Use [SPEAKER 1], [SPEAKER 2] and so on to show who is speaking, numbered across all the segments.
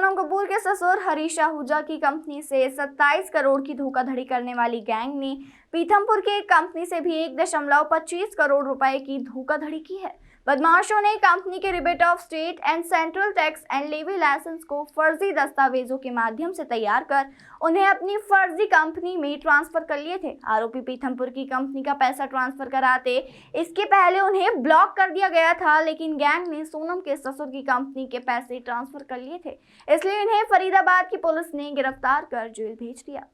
[SPEAKER 1] सोनम कपूर के ससुर हरीश आहूजा की कंपनी से 27 करोड़ की धोखाधड़ी करने वाली गैंग ने पीथमपुर के एक कंपनी से भी 1.25 करोड़ रुपए की धोखाधड़ी की है। बदमाशों ने कंपनी के rebate of state and central tax and levy licence को फर्जी दस्तावेजों के माध्यम से तैयार कर उन्हें अपनी फर्जी कंपनी में ट्रांसफर कर लिए थे। आरोपी पीथमपुर की कंपनी का पैसा ट्रांसफर कराते इसके पहले उन्हें ब्लॉक कर दिया गया था, लेकिन गैंग ने सोनम के ससुर की कंपनी के पैसे ट्रांसफर कर लिए थे, इसलिए इन्हें फरीदाबाद की पुलिस ने गिरफ्तार कर जेल भेज दिया।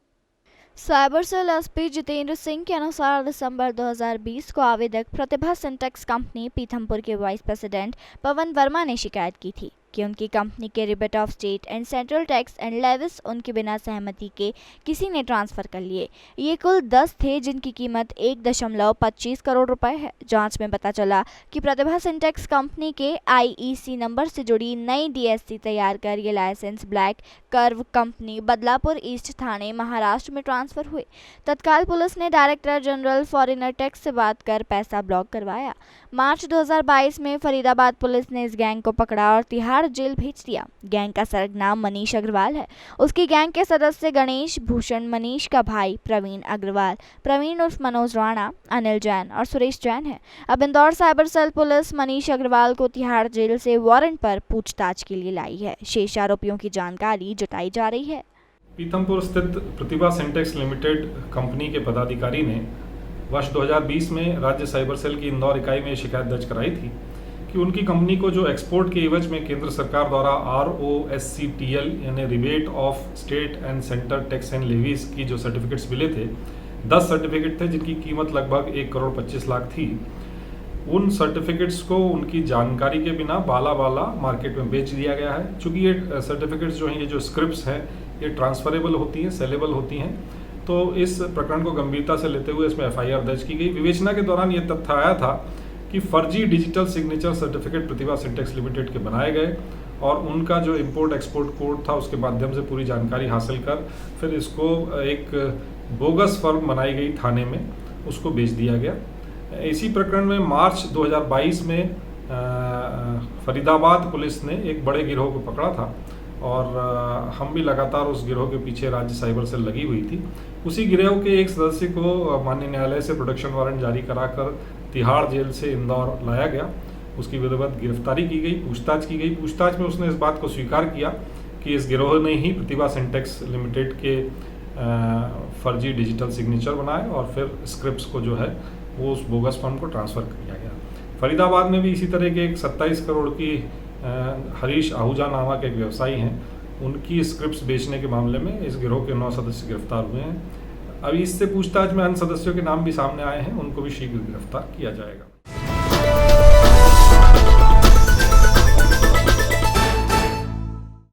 [SPEAKER 2] Cyber cell SP Jitendra Singh के अनुसार दिसंबर 2020 को आवेदक प्रतिभा सिंटेक्स कंपनी पीथमपुर के वाइस प्रेसिडेंट पवन वर्मा ने शिकायत की थी कि उनकी कंपनी के rebate of state and central tax and levies उनके बिना सहमति के किसी ने ट्रांसफर कर लिए। ये कुल 10 थे जिनकी कीमत 1.25 करोड़ रुपए है। जांच में पता चला कि प्रतिभा सिंटेक्स कंपनी के IEC नंबर से जुड़ी नई DSC तैयार कर ये license black curve company Badlapur east Thane Maharashtra में ट्रांसफर हुए। तत्काल पुलिस ने डायरेक्टर जनरल फॉरेनर टैक्स से बात कर पैसा ब्लॉक करवाया। मार्च 2022 में फरीदाबाद पुलिस ने इस गैंग को पकड़ा और तिहाड़ जेल भेज दिया। गैंग का सरगनाम मनीष अग्रवाल है। उसकी गैंग के सदस्य गणेश भूषण, मनीष का भाई प्रवीण अग्रवाल, प्रवीण उर्फ मनोज राणा, अनिल जैन और सुरेश जैन है। अब Indore cyber cell police Manish Agarwal को तिहाड़ जेल से वारंट पर पूछताछ के लिए लाई है। शेष आरोपियों की जानकारी जुटाई जा रही है।
[SPEAKER 3] पीथमपुर स्थित प्रतिभा सिंटेक्स लिमिटेड कंपनी के पदाधिकारी ने वर्ष 2020 में राज्य साइबर सेल की इंदौर इकाई में शिकायत दर्ज कराई थी कि उनकी कंपनी को जो एक्सपोर्ट के एवज में केंद्र सरकार द्वारा ROSCTL यानी rebate of state and centre tax and levies की जो सर्टिफिकेट्स मिले थे, 10 सर्टिफिकेट थे जिनकी कीमत लगभग 1 करोड़ 25 लाख थी। उन सर्टिफिकेट्स को उनकी जानकारी के बिना बाला मार्केट में बेच दिया गया है। चूँकि ये सर्टिफिकेट्स जो हैं, ये जो स्क्रिप्ट्स हैं, ये ट्रांसफरेबल होती हैं, सेलेबल होती हैं, तो इस प्रकरण को गंभीरता से लेते हुए इसमें FIR दर्ज की गई। विवेचना के दौरान ये तथ्य आया था कि फर्जी डिजिटल सिग्नेचर सर्टिफिकेट प्रतिभा सिंटेक्स लिमिटेड के बनाए गए और उनका जो इंपोर्ट एक्सपोर्ट कोड था उसके माध्यम से पूरी जानकारी हासिल कर फिर इसको एक बोगस फर्म बनाई गई थाने में उसको बेच दिया गया। इसी प्रकरण में मार्च 2022 में फरीदाबाद पुलिस ने एक बड़े गिरोह को पकड़ा था और हम भी लगातार उस गिरोह के पीछे राज्य साइबर सेल लगी हुई थी। उसी गिरोह के एक सदस्य को माननीय न्यायालय से प्रोडक्शन वारंट जारी कराकर तिहाड़ जेल से इंदौर लाया गया। उसकी विधिवत गिरफ्तारी की गई, पूछताछ की गई। पूछताछ में उसने इस बात को स्वीकार किया कि इस गिरोह ने ही प्रतिभा सिंटेक्स लिमिटेड के फर्जी डिजिटल सिग्नेचर बनाए और फिर स्क्रिप्ट्स को जो है वो उस बोगस फर्म को ट्रांसफ़र किया गया। फरीदाबाद में भी इसी तरह के एक 27 करोड़ की हरीश आहूजा नामक एक व्यवसायी हैं, उनकी स्क्रिप्ट्स बेचने के मामले में इस गिरोह के 9 सदस्य गिरफ्तार हुए हैं। अभी इससे पूछताछ में अन्य सदस्यों के नाम भी सामने आए हैं, उनको भी शीघ्र गिरफ्तार किया जाएगा।